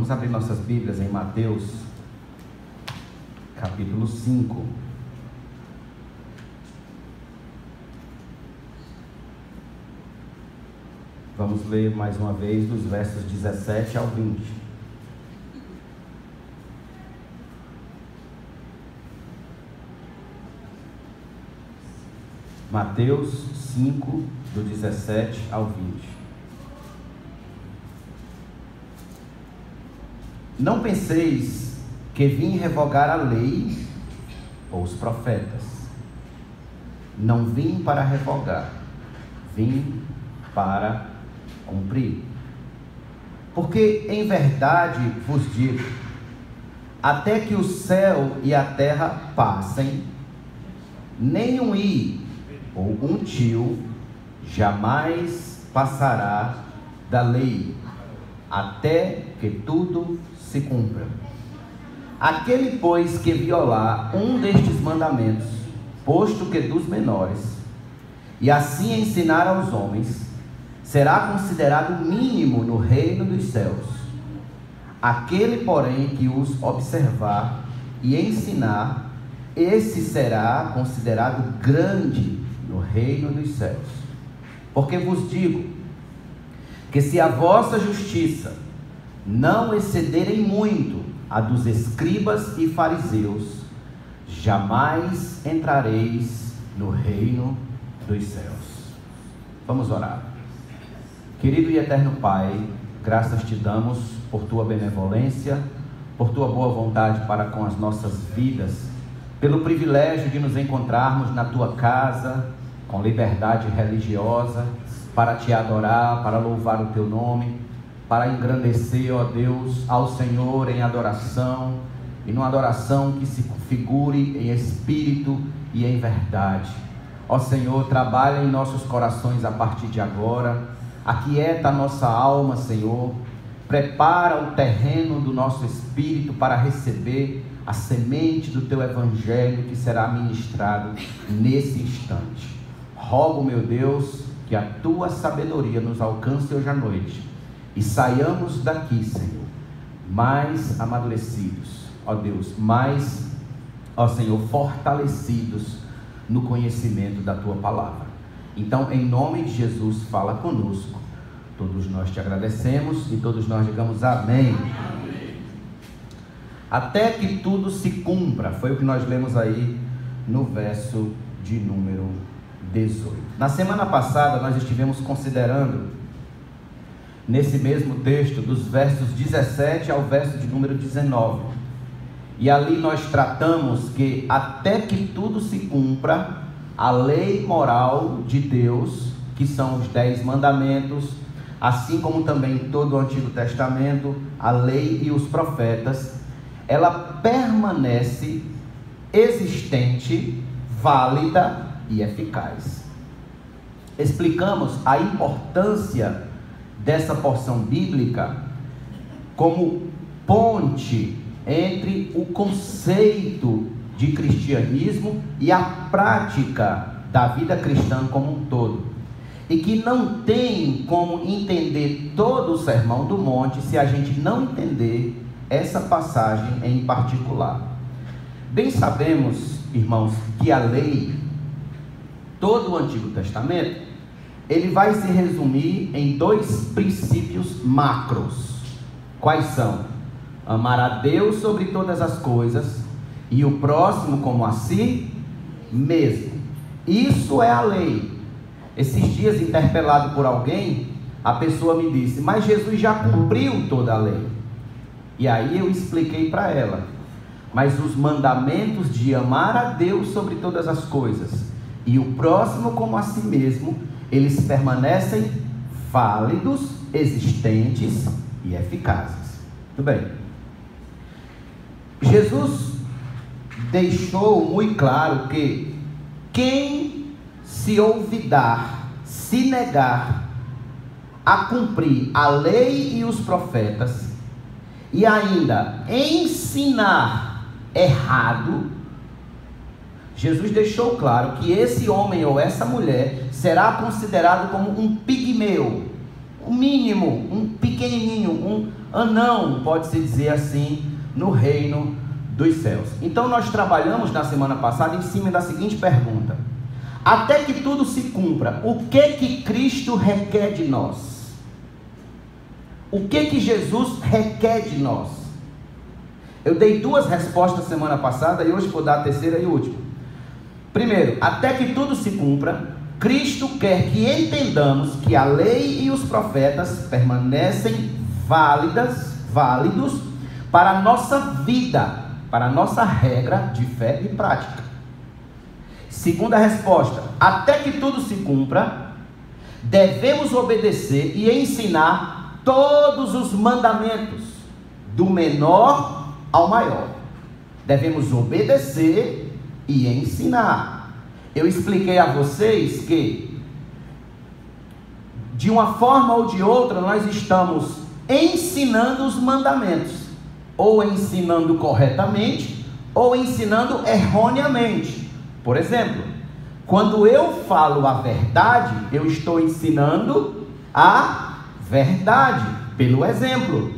Vamos abrir nossas Bíblias em Mateus, capítulo 5. Vamos ler mais uma vez dos versos 17 ao 20. Mateus 5, do 17 ao 20. Não penseis que vim revogar a lei ou os profetas. Não vim para revogar, vim para cumprir. Porque em verdade vos digo, até que o céu e a terra passem, nem um i ou um tio jamais passará da lei, até que tudo se cumpra. Aquele, pois, que violar um destes mandamentos, posto que dos menores, e assim ensinar aos homens, será considerado mínimo no reino dos céus. Aquele, porém, que os observar e ensinar, esse será considerado grande no reino dos céus. Porque vos digo, que se a vossa justiça não excederem muito a dos escribas e fariseus, jamais entrareis no reino dos céus. Vamos orar. Querido e eterno Pai, graças te damos por tua benevolência, por tua boa vontade para com as nossas vidas, pelo privilégio de nos encontrarmos na tua casa, com liberdade religiosa, para te adorar, para louvar o teu nome, para engrandecer, ó Deus, ao Senhor em adoração, e numa adoração que se configure em espírito e em verdade. Ó Senhor, trabalha em nossos corações a partir de agora, aquieta a nossa alma, Senhor, prepara o terreno do nosso espírito para receber a semente do teu evangelho que será ministrado nesse instante. Rogo, meu Deus, que a tua sabedoria nos alcance hoje à noite e saiamos daqui, Senhor, mais amadurecidos, ó Deus, mais, ó Senhor, fortalecidos no conhecimento da tua palavra. Então, em nome de Jesus, fala conosco. Todos nós te agradecemos e todos nós digamos amém. Amém. Até que tudo se cumpra, foi o que nós lemos aí no verso de número 18. Na semana passada nós estivemos considerando nesse mesmo texto dos versos 17 ao verso de número 19. E ali nós tratamos que até que tudo se cumpra, a lei moral de Deus, que são os 10 mandamentos, assim como também todo o Antigo Testamento, a lei e os profetas, ela permanece existente, válida e eficaz. Explicamos a importância dessa porção bíblica como ponte entre o conceito de cristianismo e a prática da vida cristã como um todo, e que não tem como entender todo o Sermão do Monte se a gente não entender essa passagem em particular. Bem sabemos, irmãos, que a lei, todo o Antigo Testamento, ele vai se resumir em 2 princípios macros. Quais são? Amar a Deus sobre todas as coisas e o próximo como a si mesmo. Isso é a lei. Esses dias, interpelado por alguém, a pessoa me disse, mas Jesus já cumpriu toda a lei. E aí eu expliquei para ela, mas os mandamentos de amar a Deus sobre todas as coisas e o próximo como a si mesmo, eles permanecem válidos, existentes e eficazes. Muito bem. Jesus deixou muito claro que quem se olvidar, se negar a cumprir a lei e os profetas e ainda ensinar errado, Jesus deixou claro que esse homem ou essa mulher será considerado como um pigmeu, um mínimo, um pequenininho, anão, pode-se dizer assim, no reino dos céus. Então nós trabalhamos na semana passada em cima da seguinte pergunta: até que tudo se cumpra, o que Cristo requer de nós? O que Jesus requer de nós? Eu dei duas respostas semana passada e hoje vou dar a terceira e última. Primeiro, até que tudo se cumpra, Cristo quer que entendamos que a lei e os profetas permanecem válidos para a nossa vida, para a nossa regra de fé e prática. Segunda resposta, até que tudo se cumpra, devemos obedecer e ensinar todos os mandamentos, do menor ao maior. Devemos obedecer e ensinar. Eu expliquei a vocês que, de uma forma ou de outra, nós estamos ensinando os mandamentos, ou ensinando corretamente, ou ensinando erroneamente. Por exemplo, quando eu falo a verdade, eu estou ensinando a verdade, pelo exemplo.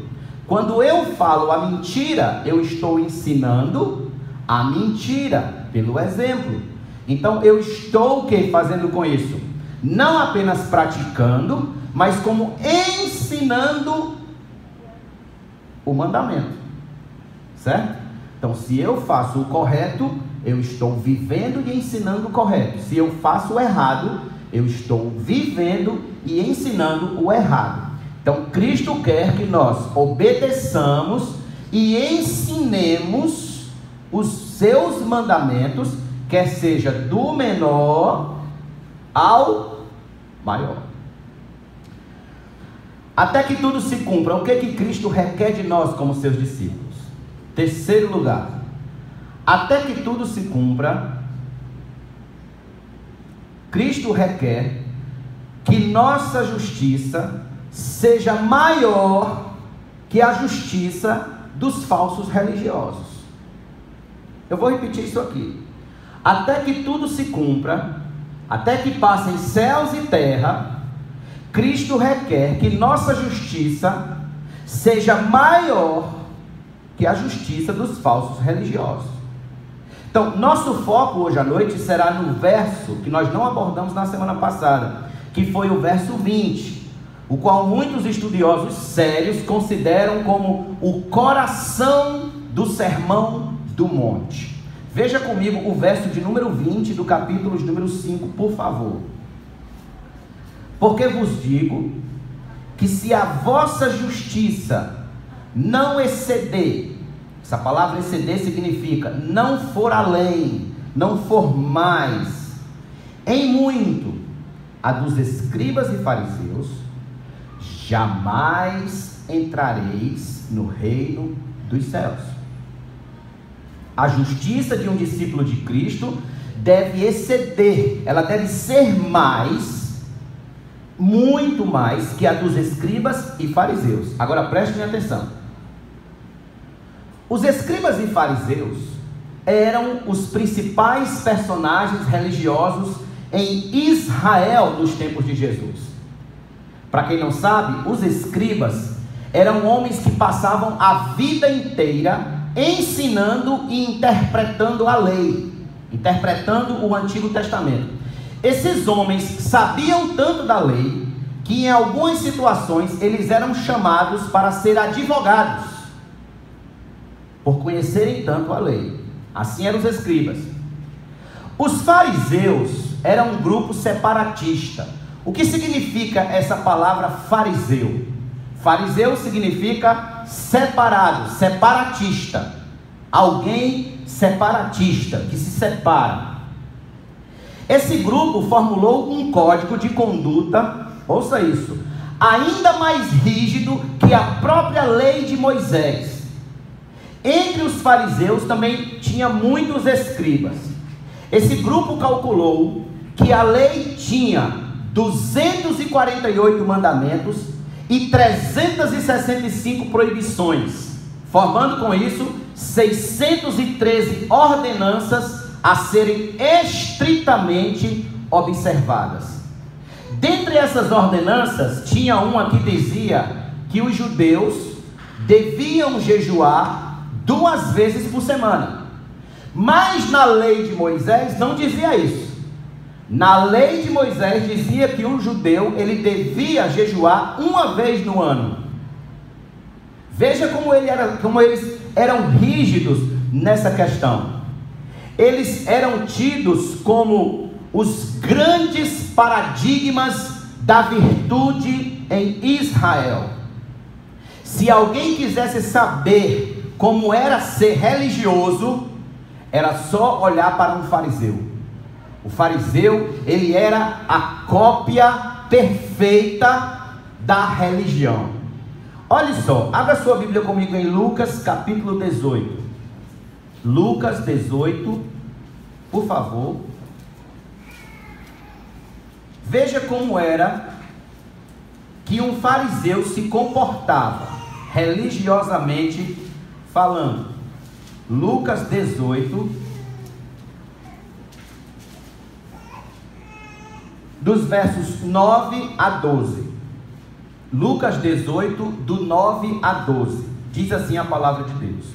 Quando eu falo a mentira, eu estou ensinando a mentira, pelo exemplo. Então eu estou o que fazendo com isso? Não apenas praticando, mas como ensinando o mandamento, certo? Então se eu faço o correto, eu estou vivendo e ensinando o correto. Se eu faço o errado, eu estou vivendo e ensinando o errado. Então Cristo quer que nós obedeçamos e ensinemos os seus mandamentos, quer seja do menor ao maior. Até que tudo se cumpra, o que Cristo requer de nós como seus discípulos? Terceiro lugar, até que tudo se cumpra, Cristo requer que nossa justiça seja maior que a justiça dos falsos religiosos. Eu vou repetir isso aqui. Até que tudo se cumpra, até que passem céus e terra, Cristo requer que nossa justiça seja maior que a justiça dos falsos religiosos. Então, nosso foco hoje à noite será no verso que nós não abordamos na semana passada, que foi o verso 20, o qual muitos estudiosos sérios consideram como o coração do Sermão do Monte. Veja comigo o verso de número 20 do capítulo de número 5, por favor. Porque vos digo que se a vossa justiça não exceder, essa palavra exceder significa não for além, não for mais, em muito, a dos escribas e fariseus, jamais entrareis no reino dos céus. A justiça de um discípulo de Cristo deve exceder, ela deve ser mais, muito mais que a dos escribas e fariseus. Agora prestem atenção. Os escribas e fariseus eram os principais personagens religiosos em Israel nos tempos de Jesus. Para quem não sabe, os escribas eram homens que passavam a vida inteira ensinando e interpretando a lei, interpretando o Antigo Testamento. Esses homens sabiam tanto da lei que em algumas situações eles eram chamados para ser advogados, por conhecerem tanto a lei. Assim eram os escribas. Os fariseus eram um grupo separatista. O que significa essa palavra fariseu? Fariseu significa separado, separatista. Alguém separatista, que se separa. Esse grupo formulou um código de conduta, ouça isso, ainda mais rígido que a própria lei de Moisés. Entre os fariseus também tinha muitos escribas. Esse grupo calculou que a lei tinha 248 mandamentos e 365 proibições, formando com isso 613 ordenanças a serem estritamente observadas. Dentre essas ordenanças, tinha uma que dizia que os judeus deviam jejuar 2 vezes por semana. Mas na lei de Moisés não dizia isso. Na lei de Moisés dizia que um judeu, ele devia jejuar 1 vez no ano. Veja como eles eram rígidos nessa questão. Eles eram tidos como os grandes paradigmas da virtude em Israel. Se alguém quisesse saber como era ser religioso, era só olhar para um fariseu. O fariseu, ele era a cópia perfeita da religião. Olha só, abra sua Bíblia comigo em Lucas capítulo 18. Lucas 18, por favor. Veja como era que um fariseu se comportava, religiosamente falando. Lucas 18, dos versos 9 a 12. Lucas 18, do 9 a 12. Diz assim a palavra de Deus.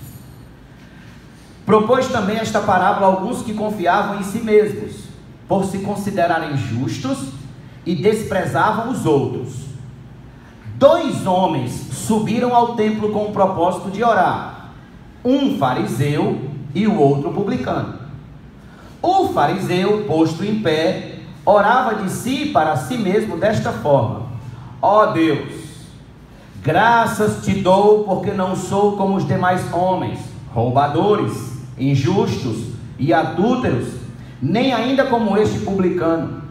Propôs também esta parábola a alguns que confiavam em si mesmos, por se considerarem justos, e desprezavam os outros. 2 homens subiram ao templo com o propósito de orar, um fariseu e o outro publicano. O fariseu, posto em pé, orava de si para si mesmo desta forma: ó Deus, graças te dou porque não sou como os demais homens, roubadores, injustos e adúlteros, nem ainda como este publicano.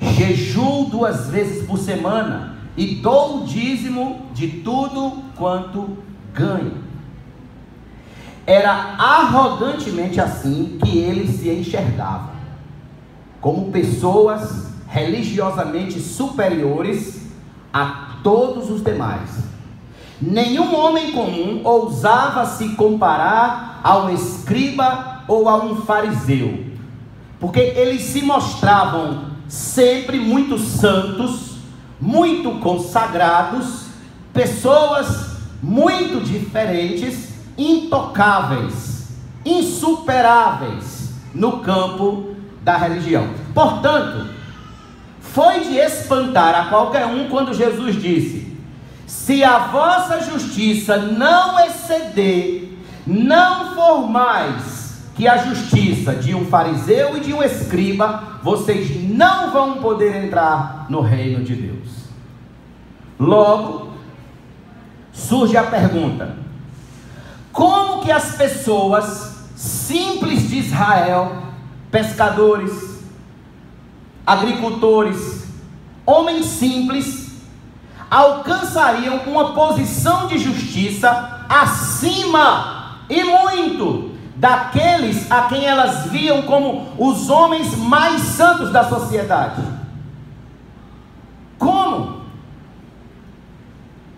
Jejuo 2 vezes por semana e dou o dízimo de tudo quanto ganho. Era arrogantemente assim que ele se enxergava, como pessoas religiosamente superiores a todos os demais. Nenhum homem comum ousava se comparar ao escriba ou a um fariseu, porque eles se mostravam sempre muito santos, muito consagrados, pessoas muito diferentes, intocáveis, insuperáveis no campo da religião. Portanto, foi de espantar a qualquer um quando Jesus disse: se a vossa justiça não exceder, não for mais que a justiça de um fariseu e de um escriba, vocês não vão poder entrar no reino de Deus. Logo, surge a pergunta: como que as pessoas simples de Israel, pescadores, agricultores, homens simples, alcançariam uma posição de justiça acima e muito daqueles a quem elas viam como os homens mais santos da sociedade? Como?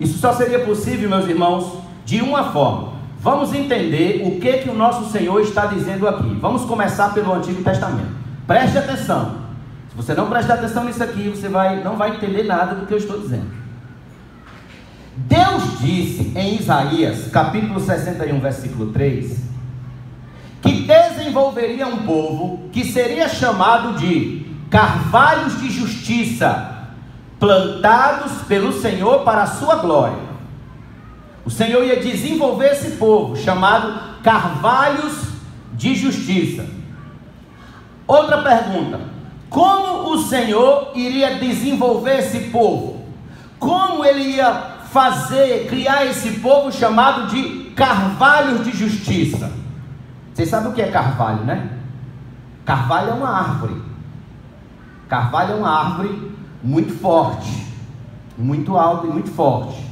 Isso só seria possível, meus irmãos, de uma forma. Vamos entender o que o nosso Senhor está dizendo aqui. Vamos começar pelo Antigo Testamento. Preste atenção. Se você não prestar atenção nisso aqui, você não vai entender nada do que eu estou dizendo. Deus disse em Isaías, capítulo 61, versículo 3, que desenvolveria um povo que seria chamado de carvalhos de justiça, plantados pelo Senhor para a sua glória. O Senhor ia desenvolver esse povo, chamado carvalhos de justiça. Outra pergunta: como o Senhor iria desenvolver esse povo? Como ele ia criar esse povo chamado de carvalhos de justiça? Vocês sabem o que é carvalho, né? Carvalho é uma árvore. Carvalho é uma árvore muito forte, muito alta e muito forte.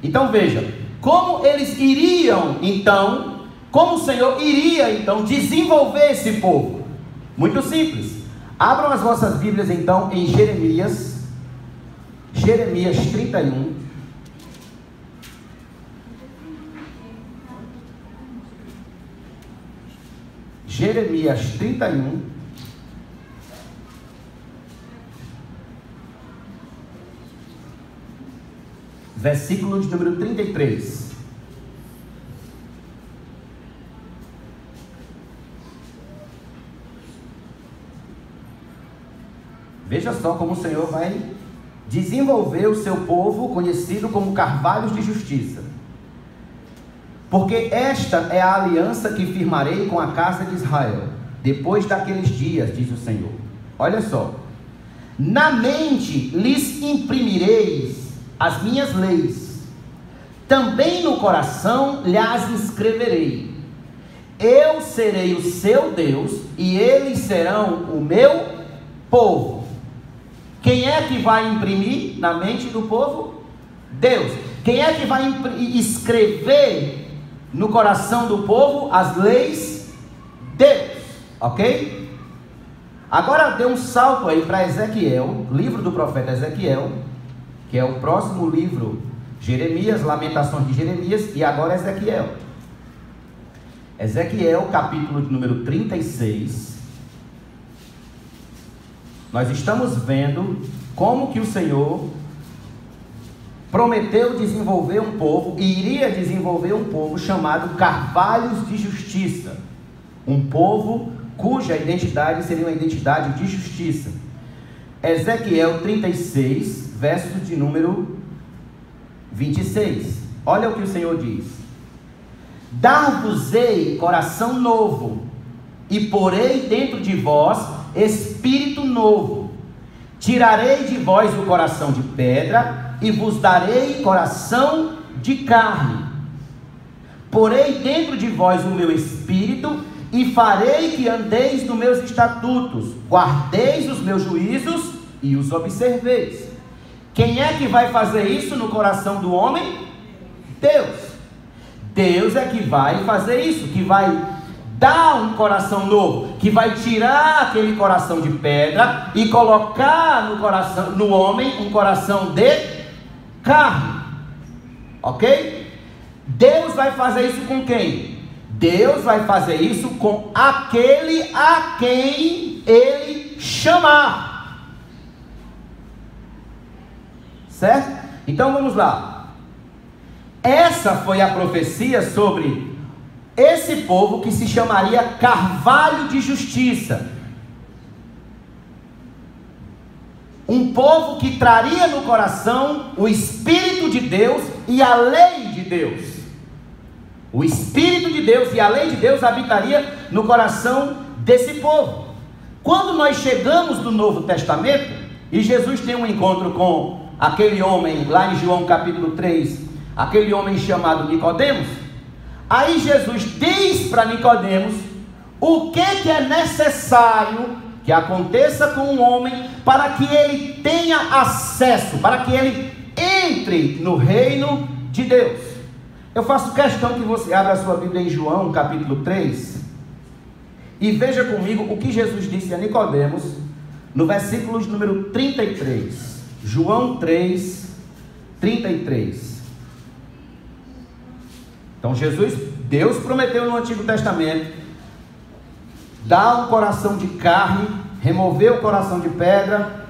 Então veja, como eles iriam então, como o Senhor iria então desenvolver esse povo? Muito simples. Abram as vossas Bíblias então em Jeremias 31. Jeremias 31, versículo de número 33. Veja só como o Senhor vai desenvolver o seu povo, conhecido como carvalhos de justiça. Porque esta é a aliança que firmarei com a casa de Israel, depois daqueles dias, diz o Senhor. Olha só. Na mente lhes imprimireis as minhas leis, também no coração lhes escreverei. Eu serei o seu Deus, e eles serão o meu povo. Quem é que vai imprimir na mente do povo? Deus. Quem é que vai escrever no coração do povo as leis? Deus. Ok? Agora dê um salto aí para Ezequiel, livro do profeta Ezequiel, que é o próximo livro, Jeremias, Lamentações de Jeremias, e agora Ezequiel. Ezequiel, capítulo de número 36. Nós estamos vendo como que o Senhor prometeu desenvolver um povo, e iria desenvolver um povo chamado carvalhos de justiça. Um povo cuja identidade seria uma identidade de justiça. Ezequiel 36, verso de número 26. Olha o que o Senhor diz: dar-vos-ei coração novo, e porei dentro de vós espírito novo. Tirarei de vós o coração de pedra, e vos darei coração de carne. Porei dentro de vós o meu espírito, e farei que andeis nos meus estatutos, guardeis os meus juízos e os observeis. Quem é que vai fazer isso no coração do homem? Deus. Deus é que vai fazer isso, que vai dar um coração novo, que vai tirar aquele coração de pedra e colocar no homem um coração de carne. Ok? Deus vai fazer isso com quem? Deus vai fazer isso com aquele a quem Ele chamar. Certo? Então vamos lá. Essa foi a profecia sobre esse povo que se chamaria carvalho de justiça. Um povo que traria no coração o Espírito de Deus e a lei de Deus. O Espírito de Deus e a lei de Deus habitaria no coração desse povo. Quando nós chegamos no Novo Testamento, e Jesus tem um encontro com aquele homem, lá em João capítulo 3, aquele homem chamado Nicodemos, aí Jesus diz para Nicodemos o que é necessário que aconteça com um homem para que ele tenha acesso, para que ele entre no reino de Deus. Eu faço questão que você abra a sua Bíblia em João capítulo 3 e veja comigo o que Jesus disse a Nicodemos no versículo número 33. João 3, 33. Então Deus prometeu no Antigo Testamento dar um coração de carne, remover o coração de pedra,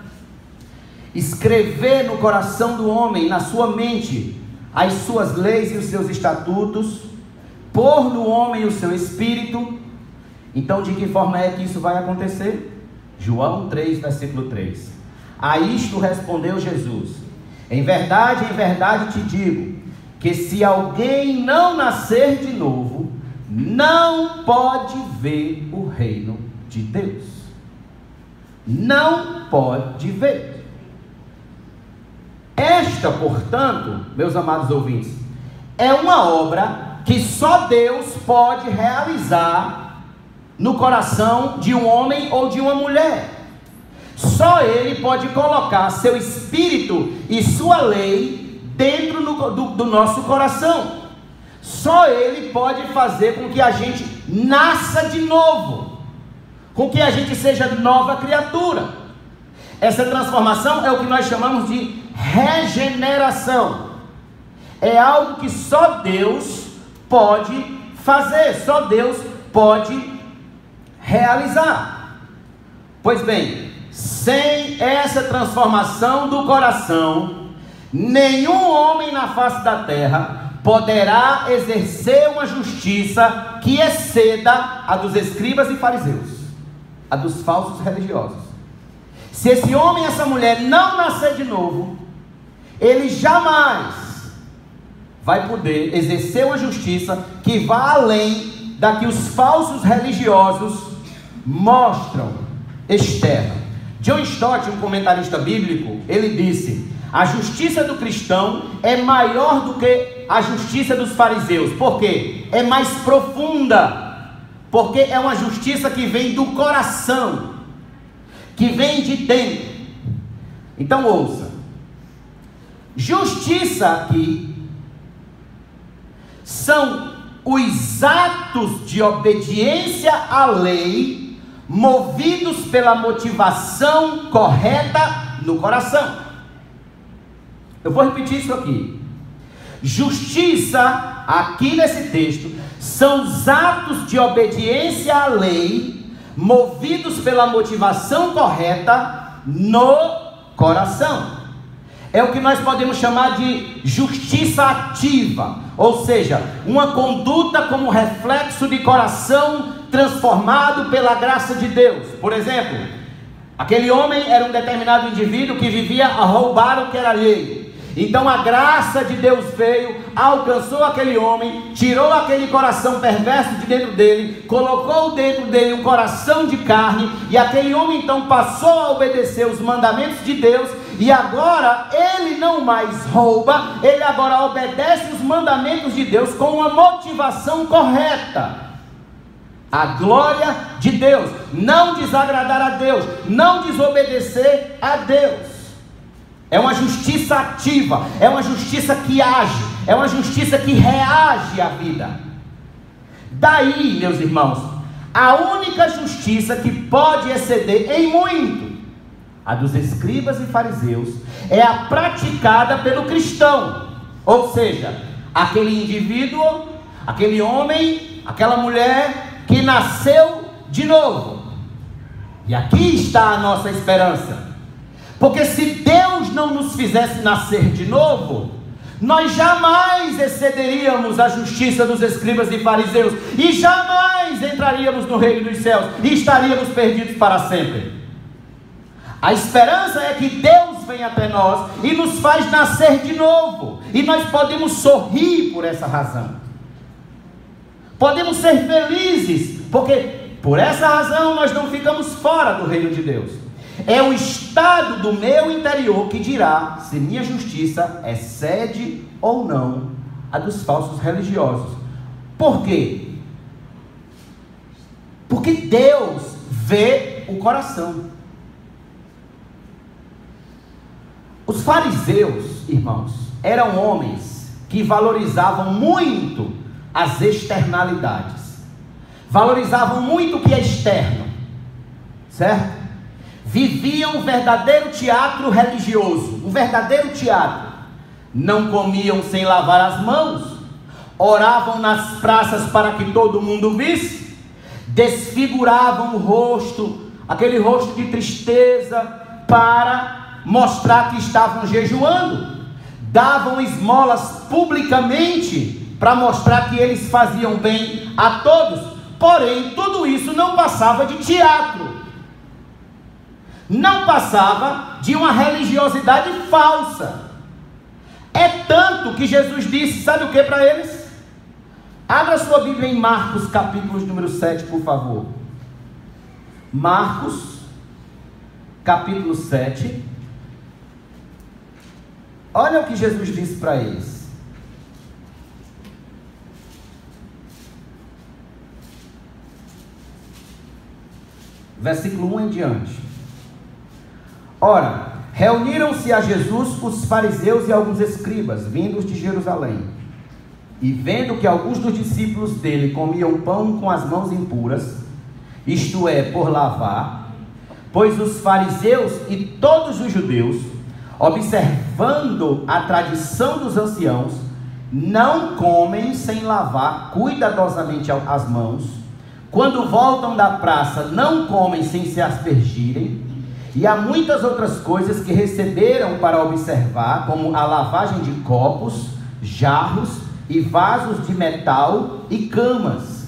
escrever no coração do homem, na sua mente, as suas leis e os seus estatutos, pôr no homem o seu espírito. Então de que forma é que isso vai acontecer? João 3, versículo 3. A isto respondeu Jesus: em verdade te digo, que se alguém não nascer de novo, não pode ver o reino de Deus. Não pode ver. Esta, portanto, meus amados ouvintes, é uma obra que só Deus pode realizar no coração de um homem ou de uma mulher. Só Ele pode colocar seu espírito e sua lei dentro do nosso coração. Só Ele pode fazer com que a gente nasça de novo, com que a gente seja nova criatura. Essa transformação é o que nós chamamos de regeneração. É algo que só Deus pode fazer, só Deus pode realizar. Pois bem, sem essa transformação do coração, nenhum homem na face da terra poderá exercer uma justiça que exceda a dos escribas e fariseus, a dos falsos religiosos. Se esse homem e essa mulher não nascer de novo, ele jamais vai poder exercer uma justiça que vá além da que os falsos religiosos mostram externa. John Stott, um comentarista bíblico, ele disse: a justiça do cristão é maior do que a justiça dos fariseus. Por quê? É mais profunda, porque é uma justiça que vem do coração, que vem de dentro. Então ouça, justiça aqui são os atos de obediência à lei, movidos pela motivação correta no coração. Eu vou repetir isso aqui. Justiça, aqui nesse texto, são os atos de obediência à lei, movidos pela motivação correta no coração. É o que nós podemos chamar de justiça ativa, ou seja, uma conduta como reflexo de coração transformado pela graça de Deus. Por exemplo, aquele homem era um determinado indivíduo que vivia a roubar o que era alheio. Então a graça de Deus veio, alcançou aquele homem, tirou aquele coração perverso de dentro dele, colocou dentro dele um coração de carne, e aquele homem então passou a obedecer os mandamentos de Deus, e agora ele não mais rouba, ele agora obedece os mandamentos de Deus com uma motivação correta. A glória de Deus, não desagradar a Deus, não desobedecer a Deus. É uma justiça ativa, é uma justiça que age, é uma justiça que reage à vida. Daí, meus irmãos, a única justiça que pode exceder em muito a dos escribas e fariseus é a praticada pelo cristão, ou seja, aquele indivíduo, aquele homem, aquela mulher que nasceu de novo. E aqui está a nossa esperança. Porque se Deus não nos fizesse nascer de novo, nós jamais excederíamos a justiça dos escribas e fariseus, e jamais entraríamos no reino dos céus, e estaríamos perdidos para sempre. A esperança é que Deus vem até nós e nos faz nascer de novo, e nós podemos sorrir por essa razão, podemos ser felizes, porque por essa razão nós não ficamos fora do reino de Deus. É o estado do meu interior que dirá se minha justiça excede ou não a dos falsos religiosos. Por quê? Porque Deus vê o coração. Os fariseus, irmãos, eram homens que valorizavam muito as externalidades, valorizavam muito o que é externo, certo? Viviam um verdadeiro teatro religioso, um verdadeiro teatro. Não comiam sem lavar as mãos, oravam nas praças para que todo mundo visse, desfiguravam o rosto, aquele rosto de tristeza, para mostrar que estavam jejuando, davam esmolas publicamente para mostrar que eles faziam bem a todos. Porém, tudo isso não passava de teatro, não passava de uma religiosidade falsa. É tanto que Jesus disse, sabe o que para eles? Abra sua Bíblia em Marcos capítulo número 7, por favor. Marcos capítulo 7. Olha o que Jesus disse para eles. Versículo 1 em diante. Ora, reuniram-se a Jesus os fariseus e alguns escribas, vindos de Jerusalém. E vendo que alguns dos discípulos dele comiam pão com as mãos impuras, isto é, por lavar, pois os fariseus e todos os judeus, observando a tradição dos anciãos, não comem sem lavar cuidadosamente as mãos, quando voltam da praça não comem sem se aspergirem, e há muitas outras coisas que receberam para observar, como a lavagem de copos, jarros e vasos de metal e camas.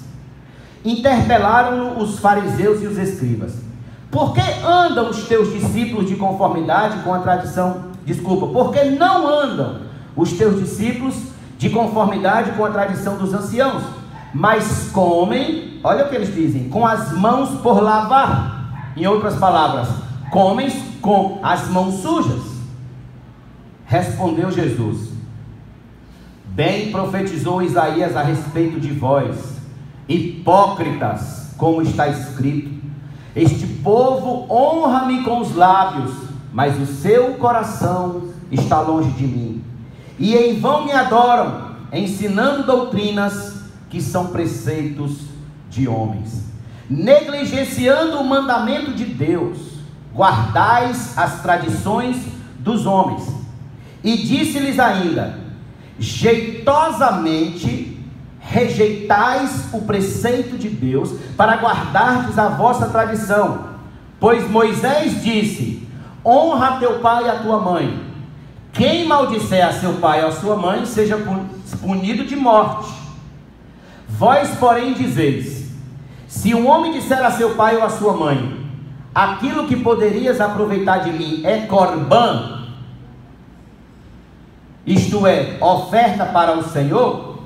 Interpelaram-no os fariseus e os escribas: Por que andam os teus discípulos de conformidade com a tradição? Desculpa, por que não andam os teus discípulos de conformidade com a tradição dos anciãos, mas comem, olha o que eles dizem, com as mãos por lavar? Em outras palavras, comem com as mãos sujas. Respondeu Jesus: bem profetizou Isaías a respeito de vós, hipócritas, como está escrito: este povo honra-me com os lábios, mas o seu coração está longe de mim, e em vão me adoram, ensinando doutrinas que são preceitos de homens, negligenciando o mandamento de Deus, guardais as tradições dos homens. E disse-lhes ainda: jeitosamente rejeitais o preceito de Deus para guardardes a vossa tradição, pois Moisés disse: honra teu pai e a tua mãe. Quem maldisser a seu pai ou a sua mãe seja punido de morte. Vós, porém, dizeis: se um homem disser a seu pai ou a sua mãe, aquilo que poderias aproveitar de mim é corbã, isto é, oferta para o Senhor,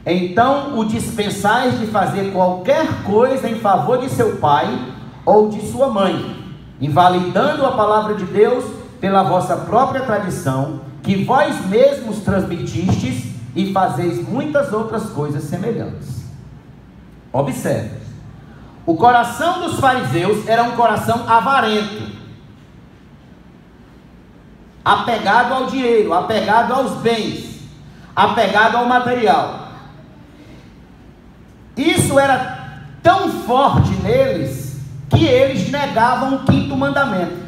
então o dispensais de fazer qualquer coisa em favor de seu pai ou de sua mãe, invalidando a palavra de Deus pela vossa própria tradição, que vós mesmos transmitistes, e fazeis muitas outras coisas semelhantes. Observe, o coração dos fariseus era um coração avarento, apegado ao dinheiro, apegado aos bens, apegado ao material. Isso era tão forte neles, que eles negavam o 5º mandamento: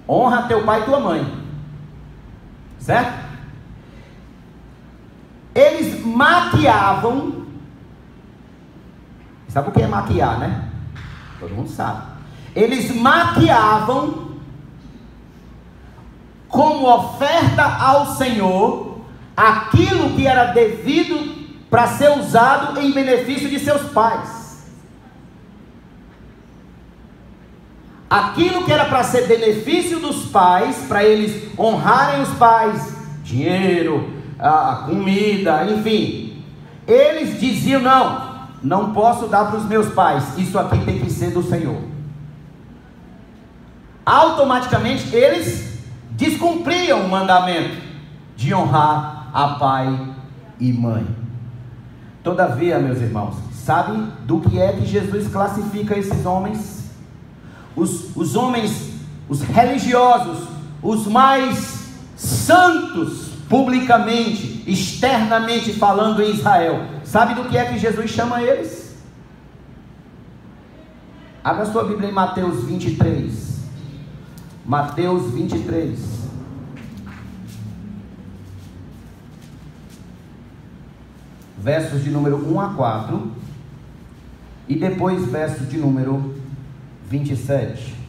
honra teu pai e tua mãe, certo? Eles maquiavam. Sabe o que é maquiar, né? Todo mundo sabe. Eles maquiavam como oferta ao Senhor aquilo que era devido para ser usado em benefício de seus pais. Aquilo que era para ser benefício dos pais, para eles honrarem os pais, dinheiro, a comida, enfim, eles diziam: não posso dar para os meus pais, isso aqui tem que ser do Senhor. Automaticamente eles descumpriam o mandamento de honrar a pai e mãe. Todavia, meus irmãos, sabe do que é que Jesus classifica esses homens? Os homens, os religiosos, os mais santos, publicamente, externamente falando em Israel. Sabe do que é que Jesus chama eles? Abra sua Bíblia em Mateus 23. Mateus 23. Versos de número 1 a 4. E depois versos de número 27.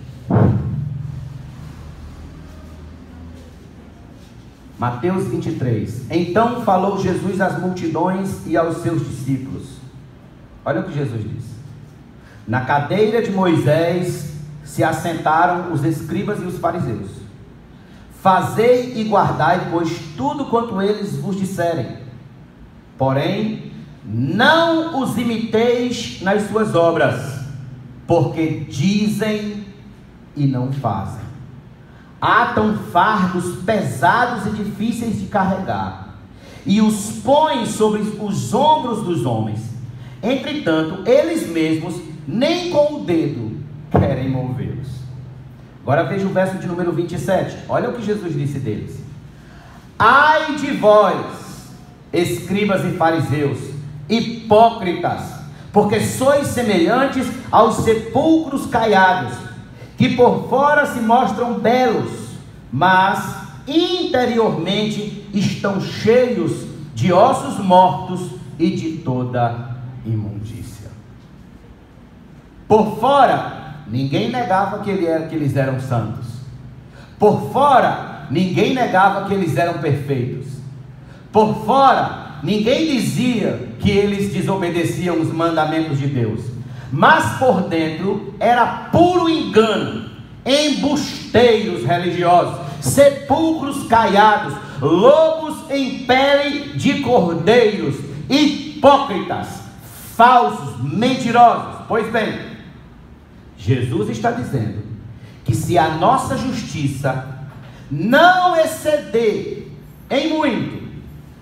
Mateus 23. Então falou Jesus às multidões e aos seus discípulos. Olha o que Jesus diz: na cadeira de Moisés se assentaram os escribas e os fariseus. Fazei e guardai, pois, tudo quanto eles vos disserem. Porém, não os imiteis nas suas obras, porque dizem e não fazem. Atam fardos pesados e difíceis de carregar, e os põem sobre os ombros dos homens. Entretanto, eles mesmos nem com o dedo querem movê-los. Agora veja o verso de número 27. Olha o que Jesus disse deles: ai de vós, escribas e fariseus, hipócritas, porque sois semelhantes aos sepulcros caiados, que por fora se mostram belos, mas interiormente estão cheios de ossos mortos e de toda imundícia. Por fora, ninguém negava que eles eram santos. Por fora, ninguém negava que eles eram perfeitos. Por fora, ninguém dizia que eles desobedeciam os mandamentos de Deus. mas por dentro era puro engano, embusteiros religiosos, sepulcros caiados, lobos em pele de cordeiros, hipócritas, falsos, mentirosos. Pois bem, Jesus está dizendo que se a nossa justiça não exceder em muito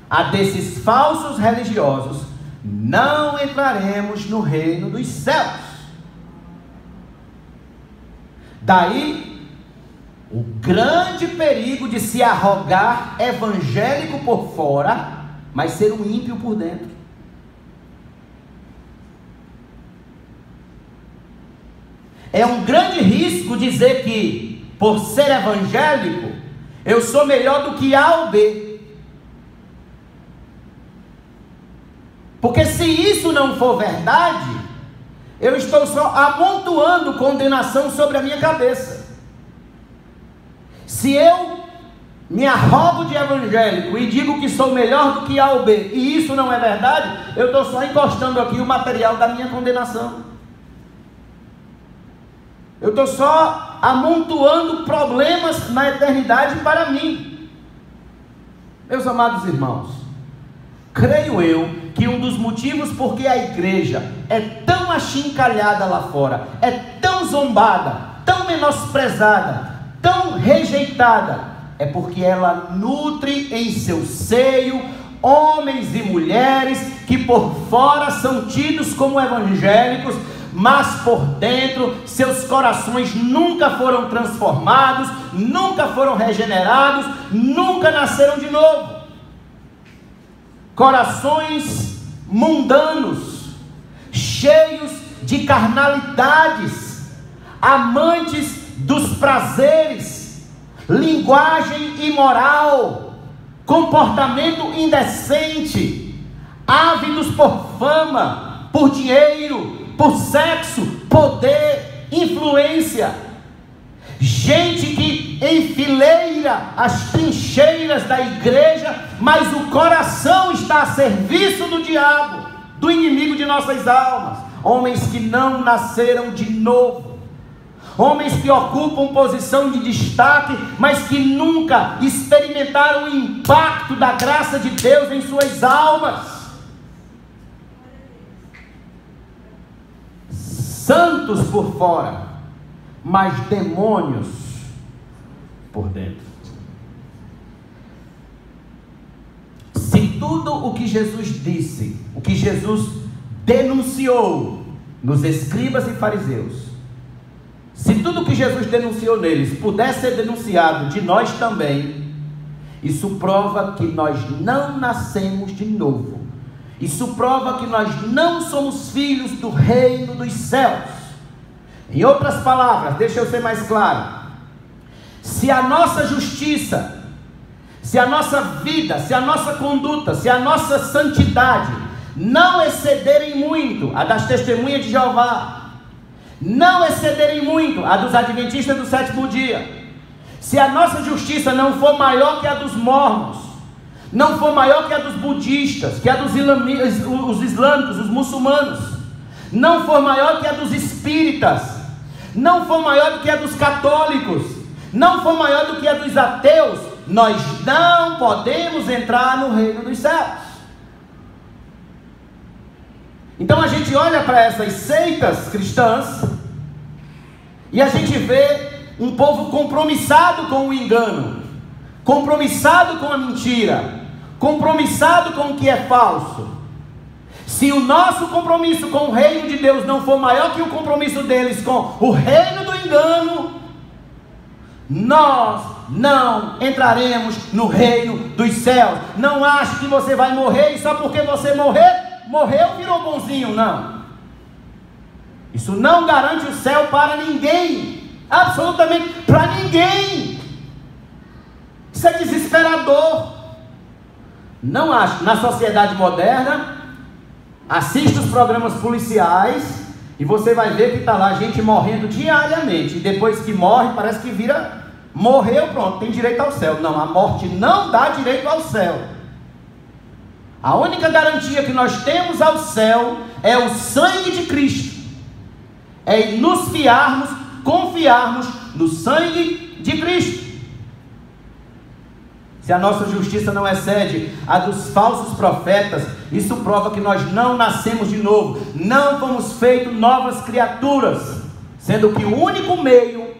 a desses falsos religiosos, não entraremos no reino dos céus. Daí o grande perigo de se arrogar evangélico por fora, mas ser um ímpio por dentro. É um grande risco dizer que, por ser evangélico, eu sou melhor do que A ou B. Porque se isso não for verdade, eu estou só amontoando condenação sobre a minha cabeça. Se eu me arrogo de evangélico e digo que sou melhor do que A ou B, e isso não é verdade, eu estou só encostando aqui o material da minha condenação. Eu estou só amontoando problemas na eternidade para mim. Meus amados irmãos, creio eu que um dos motivos porque a igreja é tão achincalhada lá fora, é tão zombada, tão menosprezada, tão rejeitada, é porque ela nutre em seu seio homens e mulheres que por fora são tidos como evangélicos, mas por dentro seus corações nunca foram transformados, nunca foram regenerados, nunca nasceram de novo. Corações mundanos, cheios de carnalidades, amantes dos prazeres, linguagem imoral, comportamento indecente, ávidos por fama, por dinheiro, por sexo, poder, influência. Gente que enfileira as trincheiras da igreja, mas o coração está a serviço do diabo, do inimigo de nossas almas. Homens que não nasceram de novo, homens que ocupam posição de destaque, mas que nunca experimentaram o impacto da graça de Deus em suas almas. Santos por fora, mas demônios por dentro. Se tudo o que Jesus disse, o que Jesus denunciou nos escribas e fariseus, se tudo o que Jesus denunciou neles pudesse ser denunciado de nós também, isso prova que nós não nascemos de novo. Isso prova que nós não somos filhos do reino dos céus. Em outras palavras, deixa eu ser mais claro. Se a nossa justiça, se a nossa vida, se a nossa conduta, se a nossa santidade não excederem muito a das testemunhas de Jeová, não excederem muito a dos adventistas do sétimo dia, se a nossa justiça não for maior que a dos mormons, não for maior que a dos budistas, que a dos os islâmicos, os muçulmanos, não for maior que a dos espíritas, não for maior do que a dos católicos, não for maior do que a dos ateus, nós não podemos entrar no reino dos céus. Então a gente olha para essas seitas cristãs e a gente vê um povo compromissado com o engano, compromissado com a mentira, compromissado com o que é falso. Se o nosso compromisso com o reino de Deus não for maior que o compromisso deles com o reino do engano, nós não entraremos no reino dos céus. Não ache que você vai morrer e só porque você morreu virou bonzinho, não. Isso não garante o céu para ninguém, absolutamente para ninguém. Isso é desesperador. Não acho. Na sociedade moderna, assista os programas policiais e você vai ver que está lá gente morrendo diariamente, e depois que morre parece que vira, morreu, pronto, tem direito ao céu. Não, a morte não dá direito ao céu. A única garantia que nós temos ao céu é o sangue de Cristo. é nos confiarmos no sangue de Cristo. Se a nossa justiça não excede a dos falsos profetas, isso prova que nós não nascemos de novo, não fomos feitos novas criaturas, sendo que o único meio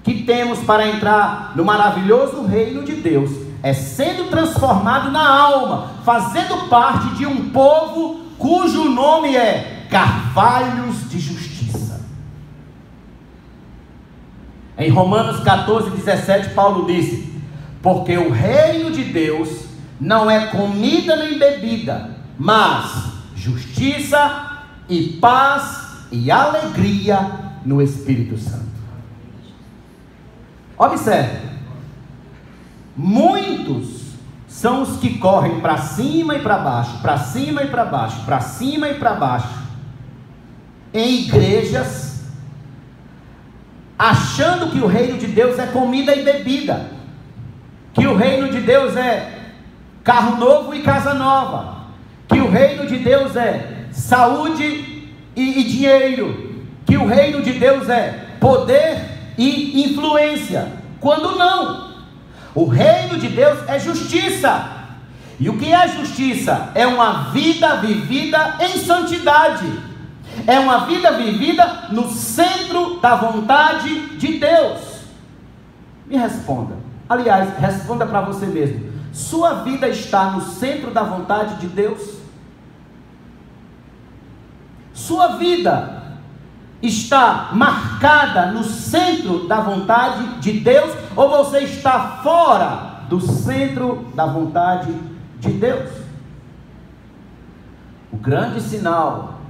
que temos para entrar no maravilhoso reino de Deus é sendo transformado na alma, fazendo parte de um povo cujo nome é Carvalhos de Justiça. Em Romanos 14:17, Paulo disse: porque o reino de Deus não é comida nem bebida, mas justiça e paz e alegria no Espírito Santo. Observe, muitos são os que correm para cima e para baixo, para cima e para baixo, para cima e para baixo, em igrejas, achando que o reino de Deus é comida e bebida, que o reino de Deus é carro novo e casa nova, que o reino de Deus é saúde e dinheiro, que o reino de Deus é poder e influência, quando não. O reino de Deus é justiça. E o que é justiça? É uma vida vivida em santidade, é uma vida vivida no centro da vontade de Deus. Me responda. Aliás, responda para você mesmo: sua vida está no centro da vontade de Deus? Sua vida está marcada no centro da vontade de Deus, ou você está fora do centro da vontade de Deus? O grande sinal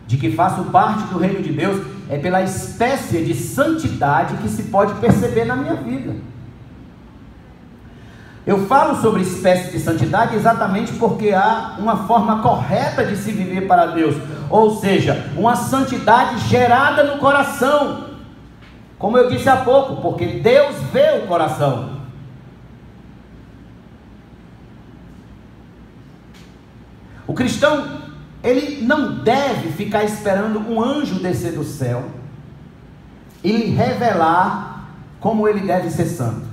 de que faço parte do reino de Deus é pela espécie de santidade que se pode perceber na minha vida. Eu falo sobre espécie de santidade exatamente porque há uma forma correta de se viver para Deus, ou seja, uma santidade gerada no coração, como eu disse há pouco, porque Deus vê o coração. O cristão, ele não deve ficar esperando um anjo descer do céu e lhe revelar como ele deve ser santo,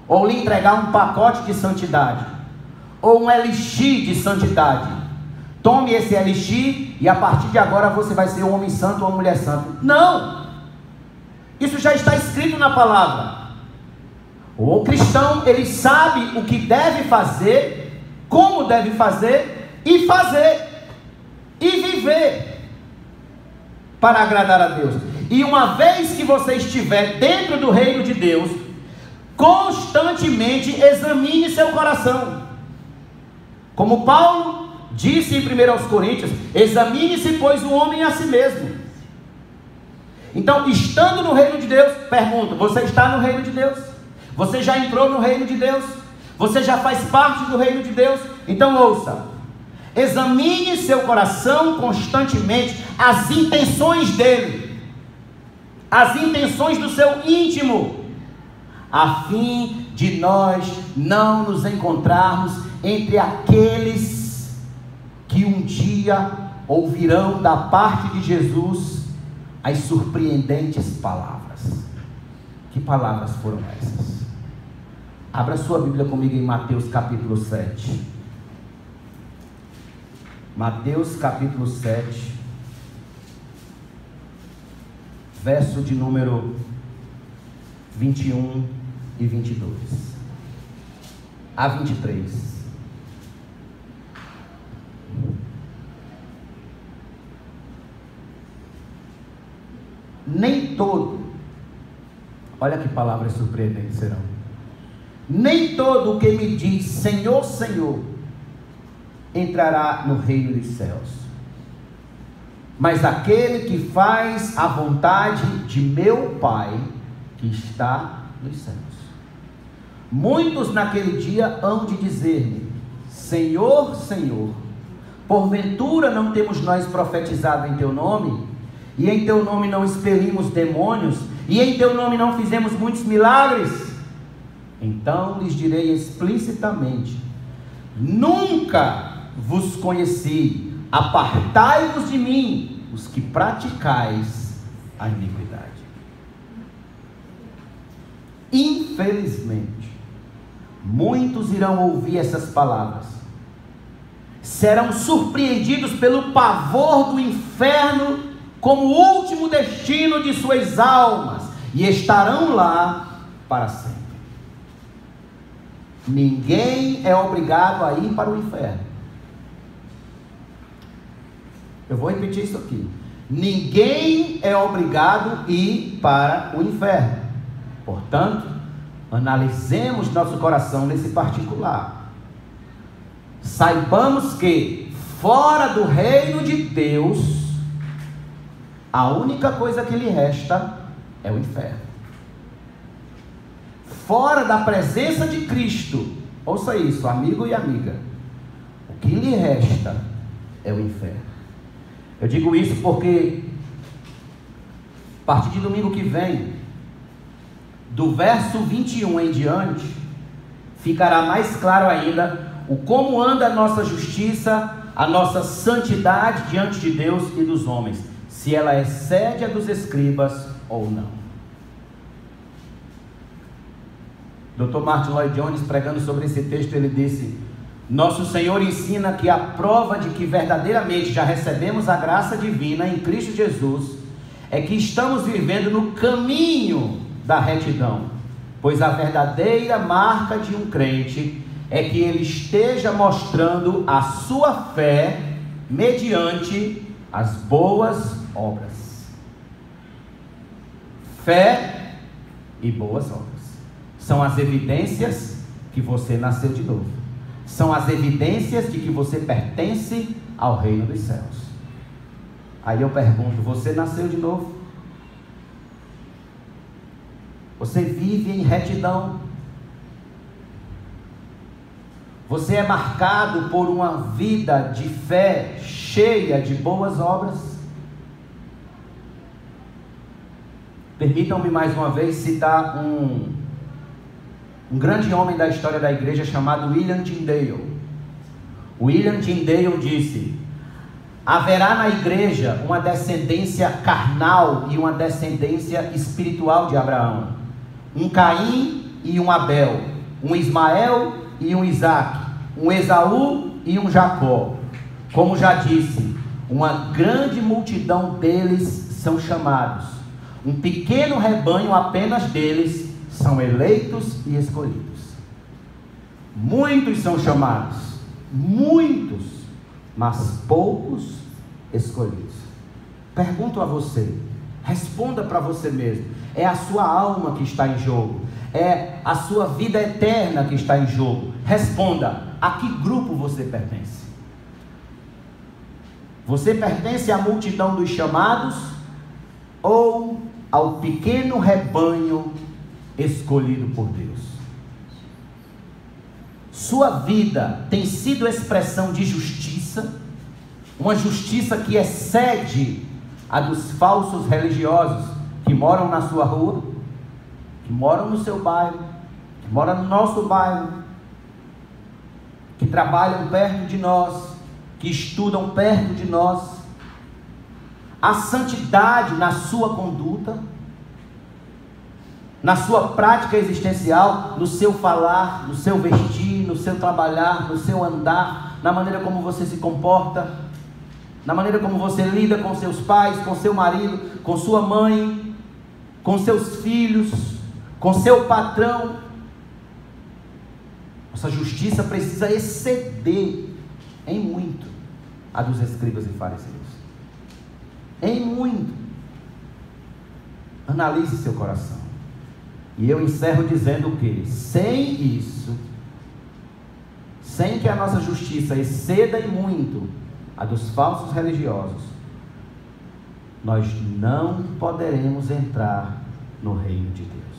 ou lhe entregar um pacote de santidade, ou um elixir de santidade. Tome esse elixir e a partir de agora você vai ser um homem santo ou uma mulher santa. Não! Isso já está escrito na palavra. O cristão, ele sabe o que deve fazer, como deve fazer e viver para agradar a Deus. E uma vez que você estiver dentro do reino de Deus, constantemente examine seu coração. Como Paulo disse em 1 Coríntios: examine-se, pois, o homem a si mesmo. Então, estando no reino de Deus, pergunto: você está no reino de Deus? Você já entrou no reino de Deus? Você já faz parte do reino de Deus? Então ouça: examine seu coração constantemente, as intenções dele, as intenções do seu íntimo, a fim de nós não nos encontrarmos entre aqueles que um dia ouvirão da parte de Jesus as surpreendentes palavras. Que palavras foram essas? Abra sua Bíblia comigo em Mateus capítulo 7. Mateus capítulo 7, verso de número 21 e 22 a 23. Nem todo, olha que palavras surpreendentes serão, nem todo o que me diz Senhor, Senhor, entrará no reino dos céus, mas aquele que faz a vontade de meu Pai que está nos céus. Muitos naquele dia hão de dizer-me: Senhor, Senhor, porventura não temos nós profetizado em teu nome, e em teu nome não expelimos demônios, e em teu nome não fizemos muitos milagres? Então lhes direi explicitamente: nunca vos conheci, apartai-vos de mim, os que praticais a iniquidade. Infelizmente, muitos irão ouvir essas palavras, serão surpreendidos pelo pavor do inferno como último destino de suas almas, e estarão lá para sempre. Ninguém é obrigado a ir para o inferno. Eu vou repetir isso aqui. Ninguém é obrigado a ir para o inferno. Portanto, analisemos nosso coração nesse particular. Saibamos que, fora do reino de Deus, a única coisa que lhe resta é o inferno. Fora da presença de Cristo, ouça isso, amigo e amiga, o que lhe resta é o inferno. Eu digo isso porque, a partir de domingo que vem, do verso 21 em diante, ficará mais claro ainda o como anda a nossa justiça, a nossa santidade diante de Deus e dos homens, se ela excede a dos escribas ou não. Dr. Martin Lloyd Jones, pregando sobre esse texto, ele disse: nosso Senhor ensina que a prova de que verdadeiramente já recebemos a graça divina em Cristo Jesus é que estamos vivendo no caminho da retidão, pois a verdadeira marca de um crente é que ele esteja mostrando a sua fé mediante as boas obras. Fé e boas obras são as evidências que você nasceu de novo, são as evidências de que você pertence ao reino dos céus. Aí eu pergunto: você nasceu de novo? Você vive em retidão? Você é marcado por uma vida de fé cheia de boas obras? Permitam-me mais uma vez citar um grande homem da história da igreja chamado William Tyndale. William Tyndale disse: haverá na igreja uma descendência carnal e uma descendência espiritual de Abraão, um Caim e um Abel, um Ismael e um Isaque, um Esaú e um Jacó. Como já disse, uma grande multidão deles são chamados, um pequeno rebanho apenas deles são eleitos e escolhidos. Muitos são chamados, muitos, mas poucos escolhidos. Pergunto a você, responda para você mesmo: é a sua alma que está em jogo? É a sua vida eterna que está em jogo? Responda: a que grupo você pertence? Você pertence à multidão dos chamados ou ao pequeno rebanho escolhido por Deus? Sua vida tem sido expressão de justiça, uma justiça que excede a dos falsos religiosos que moram na sua rua, que moram no seu bairro, que moram no nosso bairro, que trabalham perto de nós, que estudam perto de nós? A santidade na sua conduta, na sua prática existencial, no seu falar, no seu vestir, no seu trabalhar, no seu andar, na maneira como você se comporta, na maneira como você lida com seus pais, com seu marido, com sua mãe, com seus filhos, com seu patrão. Nossa justiça precisa exceder em muito a dos escribas e fariseus. Em muito. Analise seu coração. E eu encerro dizendo que, sem isso, sem que a nossa justiça exceda em muito a dos falsos religiosos, nós não poderemos entrar no reino de Deus.